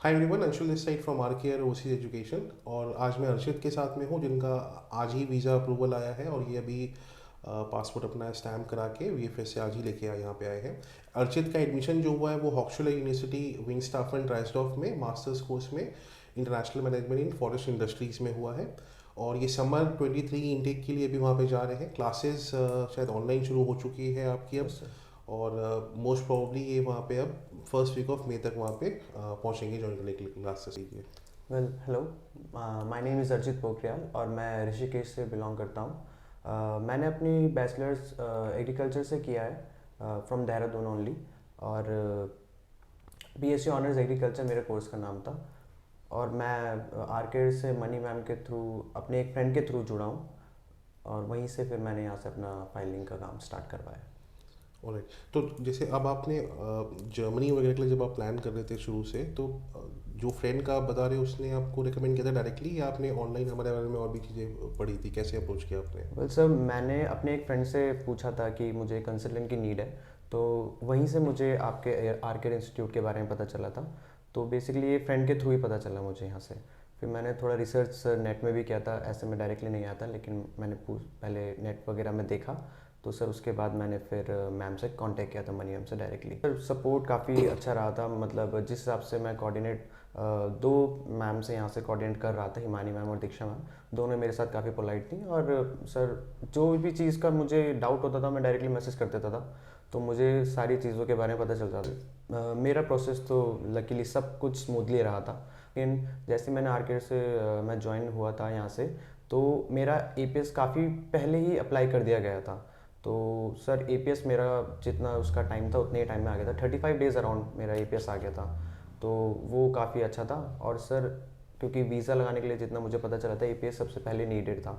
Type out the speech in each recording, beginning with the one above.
Hi everyone, Anshul this side from R Care Overseas Education. और आज मैं अर्षित के साथ में हूँ जिनका आज ही वीज़ा अप्रूवल आया है और ये अभी पासपोर्ट अपना स्टैम्प करा के वीएफएस से आज ही लेके यहाँ पे आए हैं। अर्षित का एडमिशन जो हुआ है वो हॉक्सचुलर यूनिवर्सिटी विंगस्टाफन एंड ड्राइसडॉर्फ में मास्टर्स कोर्स में इंटरनेशनल मैनेजमेंट इन फॉरेस्ट इंडस्ट्रीज़ में हुआ है। और ये समर 23 इंटेक के लिए भी वहाँ पे जा रहे हैं। क्लासेस शायद ऑनलाइन शुरू हो चुकी है आपकी अब। Yes sir. और मोस्ट प्रोबेबली ये वहाँ पे अब फर्स्ट वीक ऑफ मई तक वहाँ पे पहुँचेंगे ज्वाइन करने के लिए क्लासेस के लिए। Well hello, my name is अर्जित पोखरियाल और मैं ऋषिकेश से बिलोंग करता हूँ। मैंने अपनी बैचलर्स एग्रीकल्चर से किया है फ्रॉम देहरादून ओनली। और बीएससी ऑनर्स एग्रीकल्चर मेरे कोर्स का नाम था। और मैं आरकेड से मनी मैम के थ्रू अपने एक फ्रेंड के थ्रू जुड़ा हूँ और वहीं से फिर मैंने यहाँ से अपना फाइलिंग का काम स्टार्ट करवाया। ऑलराइट, तो जैसे अब आपने जर्मनी वगैरह के लिए जब आप प्लान कर रहे थे शुरू से, तो जो फ्रेंड का आप बता रहे हो उसने आपको रिकमेंड किया था डायरेक्टली या आपने ऑनलाइन हमारे बारे में और भी चीज़ें पढ़ी थी? कैसे अप्रोच किया आपने? वेल सर, मैंने अपने एक फ्रेंड से पूछा था कि मुझे कंसल्टेंट की नीड है, तो वहीं से मुझे आपके आर्केड इंस्टीट्यूट के बारे में पता चला था। तो बेसिकली ये फ्रेंड के थ्रू ही पता चला मुझे यहाँ से। फिर मैंने थोड़ा रिसर्च नेट में भी किया था, ऐसे में डायरेक्टली नहीं आता, लेकिन मैंने पहले नेट वगैरह में देखा। तो सर उसके बाद मैंने फिर मैम से कांटेक्ट किया था, मनी मैम से डायरेक्टली। सर सपोर्ट काफ़ी अच्छा रहा था, मतलब जिस हिसाब से मैं कोऑर्डिनेट दो मैम से यहाँ से कोऑर्डिनेट कर रहा था, हिमानी मैम और दीक्षा मैम, दोनों मेरे साथ काफ़ी पोलाइट थी। और सर जो भी चीज़ का मुझे डाउट होता था मैं डायरेक्टली मैसेज कर देता था, तो मुझे सारी चीज़ों के बारे में पता चलता था। मेरा प्रोसेस तो लकीली सब कुछ स्मूथली रहा था। लेकिन जैसे मैंने आर्केड से मैं ज्वाइन हुआ था यहाँ से, तो मेरा एपीएस काफ़ी पहले ही अप्लाई कर दिया गया था। तो सर एपीएस मेरा जितना उसका टाइम था उतने ही टाइम में आ गया था, 35 डेज़ अराउंड मेरा एपीएस आ गया था। तो वो काफ़ी अच्छा था। और सर क्योंकि वीज़ा लगाने के लिए जितना मुझे पता चला था एपीएस सबसे पहले नीडेड था,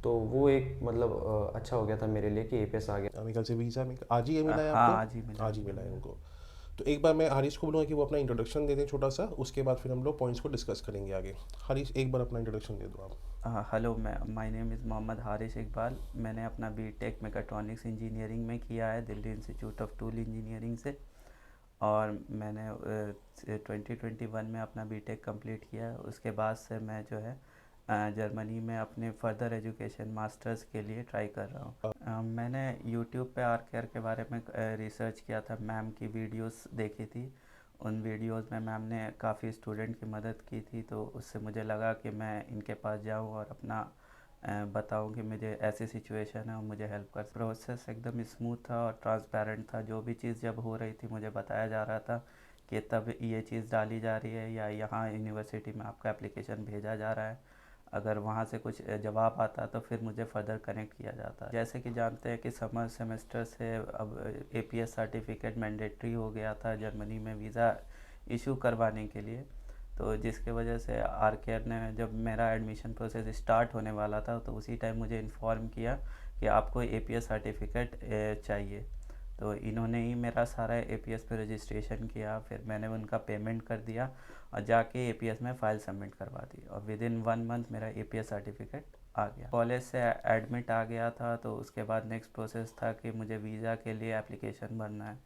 तो वो एक मतलब अच्छा हो गया था मेरे लिए कि एपीएस आ गया। मेरे ख्याल से वीज़ा में आज ही ये मिला है आपको? हाँ, आज ही मिला आज ही है मिला है मुझे। उनको। तो एक बार मैं हरीश को बोलूँगा कि वो अपना इंट्रोडक्शन दे दें छोटा सा, उसके बाद फिर हम लोग पॉइंट्स को डिस्कस करेंगे आगे। हरीश, एक बार अपना इंट्रोडक्शन दे दो आप। हेलो, मैं my name is Mohammad Haris Iqbal. मैंने अपना बीटेक मैकेट्रॉनिक्स इंजीनियरिंग में किया है Delhi Institute of Tool Engineering से। और मैंने 2021 में अपना बीटेक कंप्लीट किया है। उसके बाद से मैं जो है जर्मनी में अपने फर्दर एजुकेशन मास्टर्स के लिए ट्राई कर रहा हूँ। मैंने यूट्यूब पे आर केयर के बारे में रिसर्च किया था, मैम की वीडियोस देखी थी। उन वीडियोस में मैम ने काफ़ी स्टूडेंट की मदद की थी, तो उससे मुझे लगा कि मैं इनके पास जाऊं और अपना बताऊं कि मुझे ऐसी सिचुएशन है और मुझे हेल्प कर। प्रोसेस एकदम स्मूथ था और ट्रांसपेरेंट था। जो भी चीज़ जब हो रही थी मुझे बताया जा रहा था कि तब ये चीज़ डाली जा रही है या यहाँ यूनिवर्सिटी में आपका एप्लीकेशन भेजा जा रहा है। अगर वहाँ से कुछ जवाब आता तो फिर मुझे फर्दर कनेक्ट किया जाता है। जैसे कि जानते हैं कि समर सेमेस्टर से अब एपीएस सर्टिफिकेट मैंडेटरी हो गया था जर्मनी में वीज़ा इशू करवाने के लिए। तो जिसके वजह से आर केयर ने जब मेरा एडमिशन प्रोसेस स्टार्ट होने वाला था तो उसी टाइम मुझे इन्फॉर्म किया कि आपको एपीएस सर्टिफिकेट चाहिए। तो इन्होंने ही मेरा सारा एपीएस पे रजिस्ट्रेशन किया, फिर मैंने उनका पेमेंट कर दिया और जाके एपीएस में फ़ाइल सबमिट करवा दी और विद इन 1 मंथ मेरा एपीएस सर्टिफिकेट आ गया। कॉलेज से एडमिट आ गया था, तो उसके बाद नेक्स्ट प्रोसेस था कि मुझे वीज़ा के लिए एप्लीकेशन भरना है।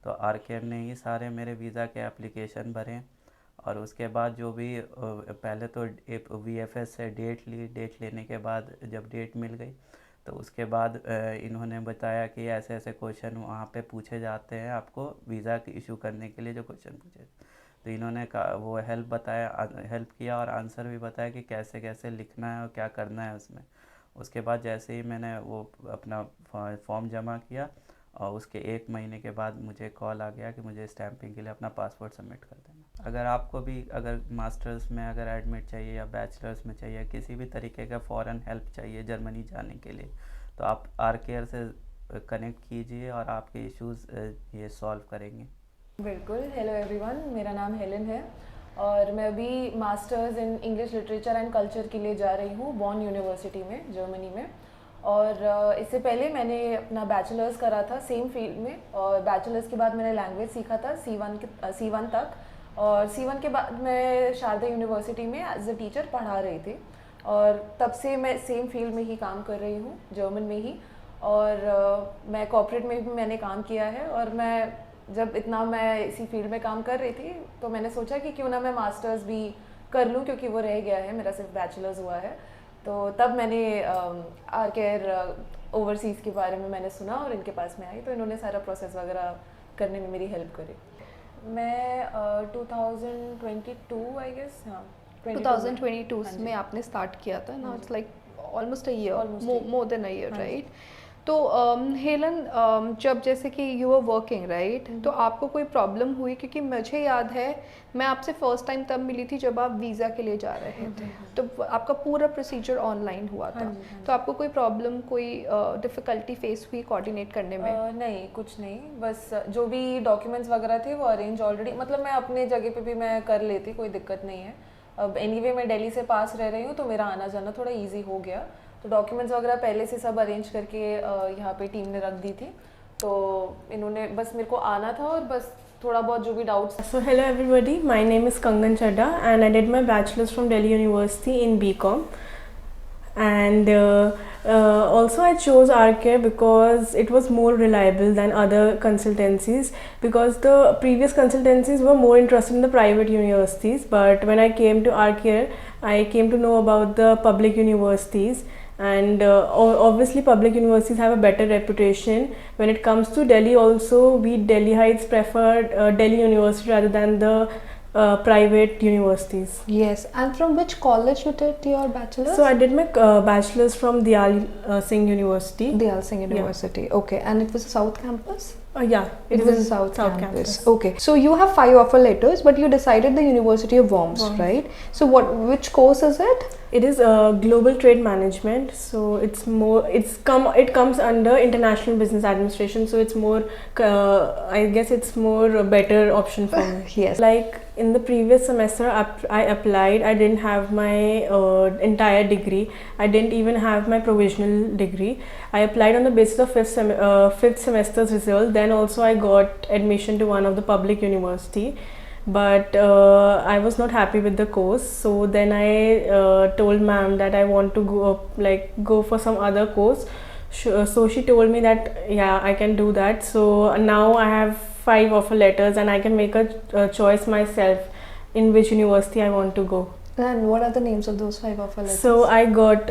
तो आर केयर ने ही सारे मेरे वीज़ा के एप्लीकेशन भरे। और उसके बाद जो भी पहले तो वीएफएस से डेट ली, डेट लेने के बाद जब डेट मिल गई तो उसके बाद इन्होंने बताया कि ऐसे ऐसे क्वेश्चन वहाँ पे पूछे जाते हैं आपको वीज़ा इशू करने के लिए, जो क्वेश्चन पूछे। तो इन्होंने वो हेल्प किया और आंसर भी बताया कि कैसे कैसे लिखना है और क्या करना है उसमें। उसके बाद जैसे ही मैंने वो अपना फॉर्म जमा किया और उसके 1 महीने के बाद मुझे कॉल आ गया कि मुझे स्टैंपिंग के लिए अपना पासपोर्ट सबमिट कर देना। अगर आपको भी अगर मास्टर्स में अगर एडमिट चाहिए या बैचलर्स में चाहिए, किसी भी तरीके का फ़ॉरेन हेल्प चाहिए जर्मनी जाने के लिए, तो आप आर केयर से कनेक्ट कीजिए और आपके इश्यूज़ ये सॉल्व करेंगे। बिल्कुल। हेलो एवरीवन, मेरा नाम हेलेन है और मैं अभी masters in English literature and culture के लिए जा रही हूँ बॉन यूनिवर्सिटी में, जर्मनी में। और इससे पहले मैंने अपना बैचलर्स करा था सेम फील्ड में, और बैचलर्स के बाद मैंने लैंग्वेज सीखा था C1 तक। और C1 के बाद मैं शारदा यूनिवर्सिटी में एज अ टीचर पढ़ा रही थी, और तब से मैं सेम फील्ड में ही काम कर रही हूँ, जर्मन में ही। और मैं कॉर्पोरेट में भी मैंने काम किया है, और मैं जब इतना मैं इसी फील्ड में काम कर रही थी तो मैंने सोचा कि क्यों ना मैं मास्टर्स भी कर लूँ, क्योंकि वो रह गया है, मेरा सिर्फ बैचलर्स हुआ है। तो तब मैंने आर केयर ओवरसीज़ के बारे में मैंने सुना और इनके पास में आई, तो इन्होंने सारा प्रोसेस वगैरह करने में मेरी हेल्प करी। मैं 2022 आई गेस, हाँ 2022 में आपने स्टार्ट किया था ना, it's like almost a year, more than a year, right? तो हेलन, जब जैसे कि यू आर वर्किंग राइट, तो आपको कोई प्रॉब्लम हुई? क्योंकि मुझे याद है मैं आपसे फर्स्ट टाइम तब मिली थी जब आप वीज़ा के लिए जा रहे थे, तो आपका पूरा प्रोसीजर ऑनलाइन हुआ था। तो आपको कोई प्रॉब्लम, कोई डिफ़िकल्टी फेस हुई कोऑर्डिनेट करने में? नहीं, कुछ नहीं, बस जो भी डॉक्यूमेंट्स वगैरह थे वो अरेंज ऑलरेडी, मतलब मैं अपने जगह पे भी मैं कर लेती, कोई दिक्कत नहीं है। अब एनीवे मैं दिल्ली से पास रह रही हूँ तो मेरा आना जाना थोड़ा इजी हो गया, तो डॉक्यूमेंट्स वगैरह पहले से सब अरेंज करके यहाँ पे टीम ने रख दी थी, तो इन्होंने बस मेरे को आना था और बस थोड़ा बहुत जो भी doubts. So hello everybody, my name is Kangan Chadha and I did my bachelor's from Delhi University in BCom, and also I chose RCare because it was more reliable than other consultancies, because the previous consultancies were more interested in the private universities, but when I came to RCare I came to know about the public universities, and obviously public universities have a better reputation. When it comes to Delhi also, we Delhiites preferred Delhi University rather than the private universities. Yes, and from which college you did your bachelor's? So I did my bachelor's from Diyal Singh University. Diyal Singh University, yeah. Okay, and it was a South campus? Yeah, it was a South campus. Okay, so you have 5 offer letters, but you decided the University of Worms, right? So which course is it? It is global trade management, so it comes under international business administration, so it's more I guess it's more a better option for me. Yes. Like in the previous semester I applied, I didn't have my entire degree, I didn't even have my provisional degree. I applied on the basis of fifth semester's result. Then also I got admission to one of the public university, but I was not happy with the course, so then I told ma'am that I want to go for some other course. So she told me that yeah, I can do that. So now I have 5 offer letters and I can make a choice myself in which university I want to go. And what are the names of those 5 offer letters? So I got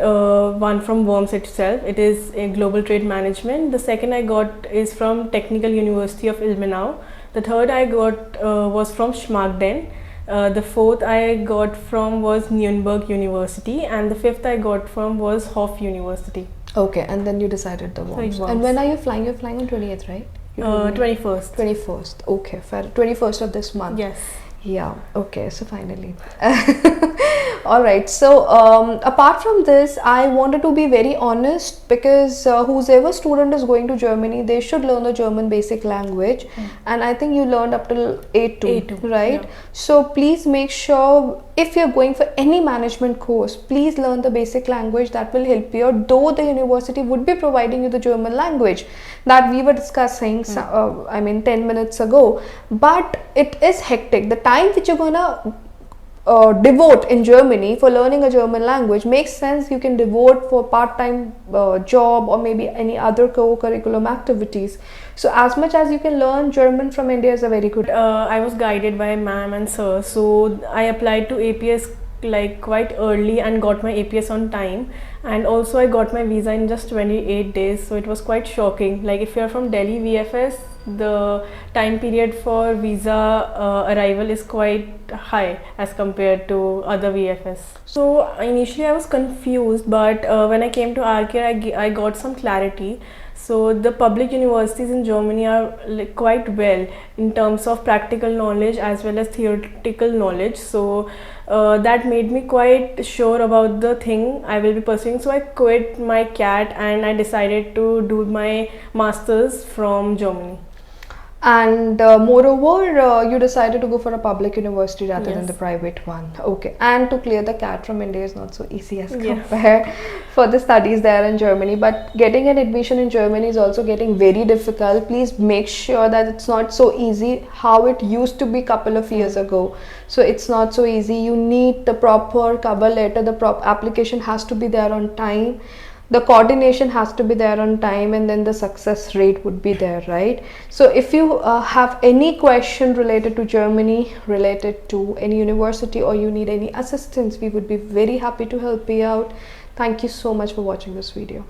one from Worms itself, it is a global trade management. The second I got is from Technical University of Ilmenau. The third I got was from Schmargden. The fourth I got from was Nuremberg University, and the fifth I got from was Hof University. Okay, and then you decided the Worms. And when are you flying? You're flying on 20th, right? 21st. 21st. Okay, fair. 21st of this month. Yes. Yeah. Okay. So finally. All right. So apart from this, I wanted to be very honest, because whoever student is going to Germany, they should learn the German basic language, and I think you learned up till A2, right? Yeah. So please make sure, if you're going for any management course, please learn the basic language. That will help you. Though the university would be providing you the German language that we were discussing, I mean 10 minutes ago, but it is hectic. The time which you're gonna devote in Germany for learning a German language makes sense. You can devote for part-time job or maybe any other co-curriculum activities. So as much as you can learn German from India is a very good. I was guided by ma'am and sir, so I applied to APS quite early and got my APS on time, and also I got my visa in just 28 days, so it was quite shocking. Like if you're from Delhi VFS, the time period for visa arrival is quite high as compared to other VFS. So initially I was confused, but when I came to RCare I got some clarity. So the public universities in Germany are quite well in terms of practical knowledge as well as theoretical knowledge. So that made me quite sure about the thing I will be pursuing. So I quit my CAT and I decided to do my masters from Germany. And moreover, you decided to go for a public university rather than the private one. Okay. And to clear the CAT from India is not so easy as compared for the studies there in Germany. But getting an admission in Germany is also getting very difficult. Please make sure that it's not so easy how it used to be couple of years ago. So it's not so easy. You need the proper cover letter. The proper application has to be there on time. the coordination has to be there on time, and then the success rate would be there, right? So if you have any question related to Germany, related to any university, or you need any assistance, we would be very happy to help you out. Thank you so much for watching this video.